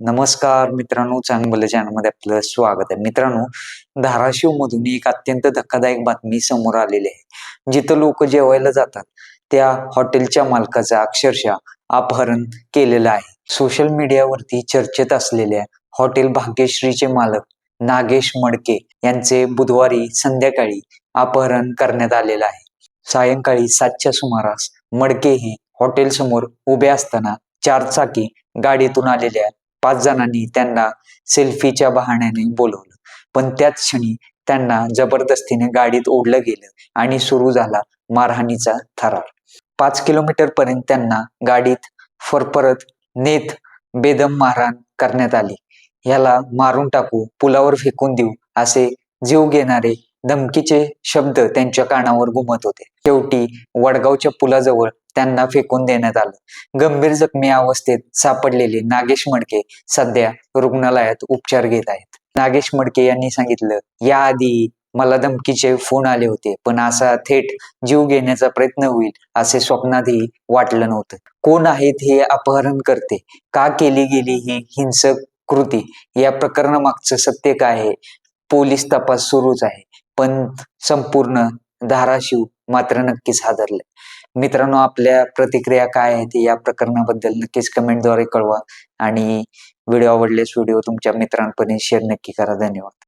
नमस्कार मित्रांनो, चांगलं चॅनलमध्ये आपलं स्वागत आहे. मित्रांनो, धाराशिव मधून एक अत्यंत धक्कादायक बातमी समोर आलेली आहे. जिथं लोक जेवायला जातात त्या हॉटेलच्या मालकाचं अक्षरशः अपहरण केलेलं आहे. सोशल मीडियावरती चर्चेत असलेल्या हॉटेल भाग्यश्रीचे मालक नागेश मडके यांचे बुधवारी संध्याकाळी अपहरण करण्यात आलेलं आहे. सायंकाळी 7च्या सुमारास मडके हे हॉटेलसमोर उभे असताना चारचाकी गाडीतून आलेल्या 5 जणांनी त्यांना सेल्फीच्या बहाण्याने बोलवलं. पण त्याच क्षणी त्यांना जबरदस्तीने गाडीत ओढलं गेलं आणि सुरू झाला मारहाणीचा थरार. 5 किलोमीटरपर्यंत त्यांना गाडीत परत नेत बेदम मारहाण करण्यात आली. ह्याला मारून टाकू, पुलावर फेकून देऊ असे जीव घेणारे धमकीचे शब्द त्यांच्या कानावर घुमत होते. शेवटी वडगावच्या पुलाजवळ त्यांना फेकून देण्यात आलं. गंभीर जखमी अवस्थेत सापडलेले नागेश मडके सध्या रुग्णालयात उपचार घेत आहेत. नागेश मडके यांनी सांगितलं, याआधी मला धमकीचे फोन आले होते, पण असा थेट जीव घेण्याचा प्रयत्न होईल असे स्वप्नातही वाटलं नव्हतं. कोण आहेत हे अपहरणकर्ते, का केली गेली ही हिंसक कृती, या प्रकरणामागचं सत्य काय आहे? पोलीस तपास सुरूच आहे, पण संपूर्ण धाराशिव मात्र नक्कीच हादरले. मित्रांनो, आपल्या प्रतिक्रिया काय आहेत या प्रकरणाबद्दल नक्कीच कमेंटद्वारे कळवा आणि व्हिडिओ आवडल्यास व्हिडिओ तुमच्या मित्रांपर्यंत शेअर नक्की करा. धन्यवाद.